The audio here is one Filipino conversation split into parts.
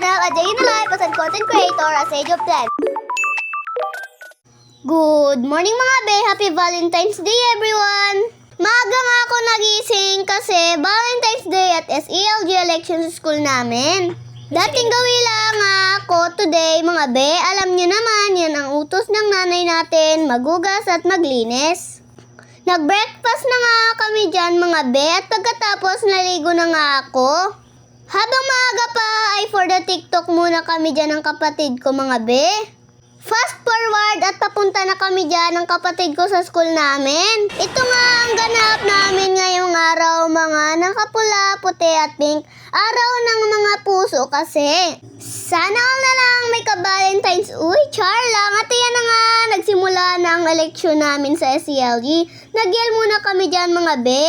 channel, A Day in the Life as a content creator, a Sage of Life. Good morning mga be! Happy Valentine's Day everyone! Maaga nga ako nagising kasi Valentine's Day at SELG election sa school namin. Dating gawi lang nga ako today mga be. Alam nyo naman, yan ang utos ng nanay natin, magugas at maglinis. Nag-breakfast na nga kami dyan mga be at pagkatapos naligo na nga ako. Habang maaga pa ay for the TikTok muna kami dyan ng kapatid ko mga be. Fast forward at papunta na kami dyan ng kapatid ko sa school namin. Ito nga ang ganap namin ngayong araw mga nakapula, puti at pink. Araw ng mga puso kasi. Sana all na lang may ka-Valentine's. Uy, char lang. At yan na nga, nagsimula na ang eleksyon namin sa SELG. Nagyel muna kami dyan mga be.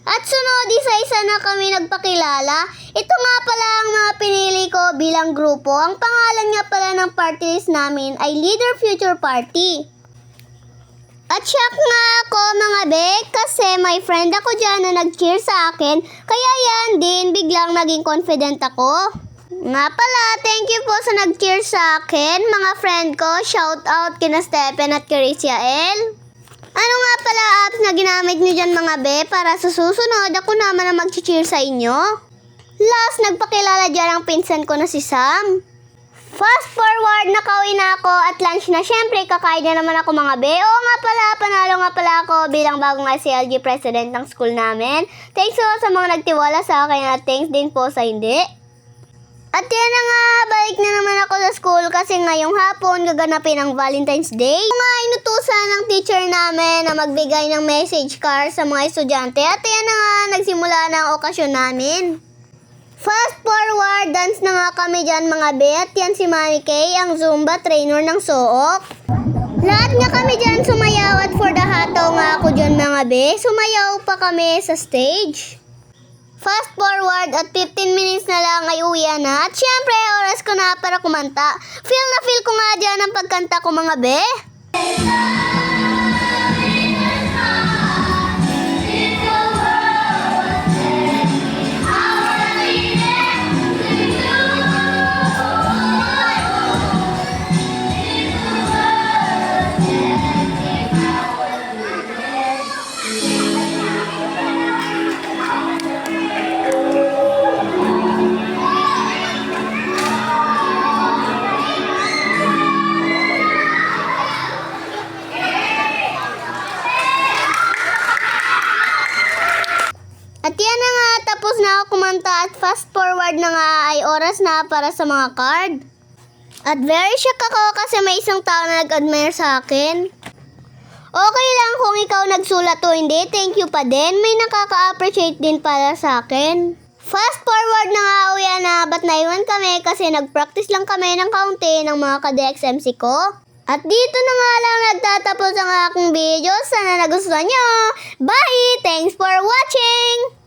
At sunod, isa-isa na kami nagpakilala. Ito nga pala ang mga pinili ko bilang grupo. Ang pangalan nga pala ng party list namin ay Leader Future Party. At shock nga ako mga be, kasi may friend ako dyan na nag-cheer sa akin. Kaya yan din, biglang naging confident ako. Nga pala, thank you po sa nag-cheer sa akin, mga friend ko. Shout out kina Stephen at Carissa L. Ano nga pala apps na ginamit nyo dyan mga be para sa susunod ako naman ang mag-cheer sa inyo? Last, nagpakilala dyan ang pinsan ko na si Sam. Fast forward, nakauwi na ako at lunch na. Syempre, kakain na naman ako mga be. Oo nga pala, panalo nga pala ako bilang bagong SELG president ng school namin. Thanks po sa mga nagtiwala sa akin at thanks din po sa hindi. At yan na nga, balik na naman ako sa school kasi ngayong hapon gaganapin ang Valentine's Day. Nga inutusan ng teacher namin na magbigay ng message card sa mga estudyante. At yan na nga, nagsimula na ang okasyon namin. Fast forward, dance na nga kami dyan mga be. At yan si Mami Kay, ang Zumba trainer ng Sook. Lahat nga kami dyan sumayaw at for the hataw nga ako dyan mga be. Sumayaw pa kami sa stage. Fast forward at 15 minutes na lang ay uwian na. At syempre, oras ko na para kumanta. Feel na feel ko nga dyan ang pagkanta ko mga be. At yan na nga, tapos na ako kumanta at fast forward na nga ay oras na para sa mga card. At very shock ako kasi may isang tao na nag-admire sa akin. Okay lang kung ikaw nagsulat o hindi, thank you pa din. May nakaka-appreciate din para sa akin. Fast forward na nga, uwi na, ba't naiwan kami kasi nag-practice lang kami ng kaunti ng mga ka-DXMC ko. At dito na nga lang nagtatapos ang aking video. Sana nagustuhan nyo. Bye! Thanks for watching!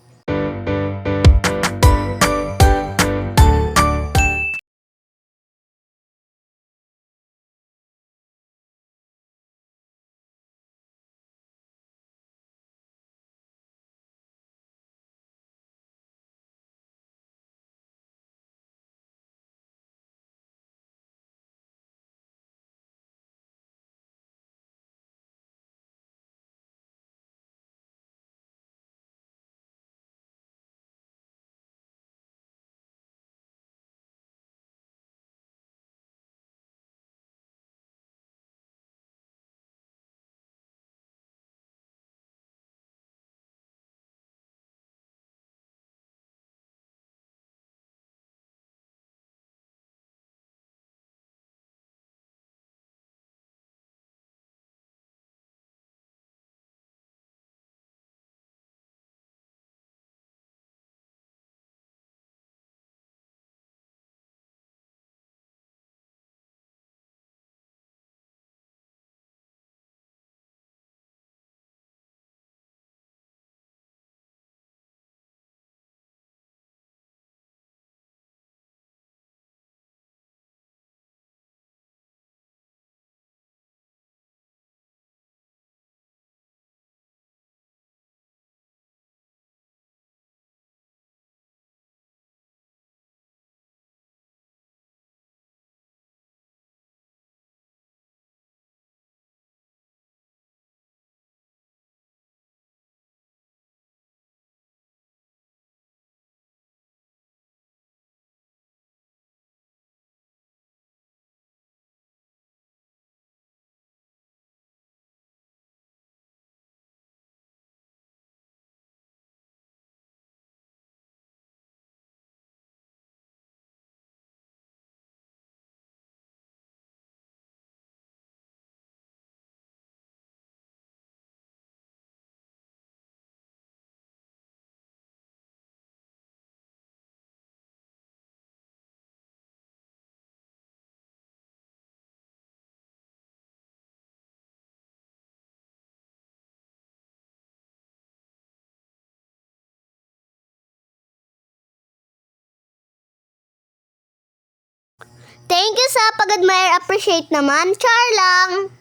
Thank you sa pag-admire, appreciate naman. Char lang!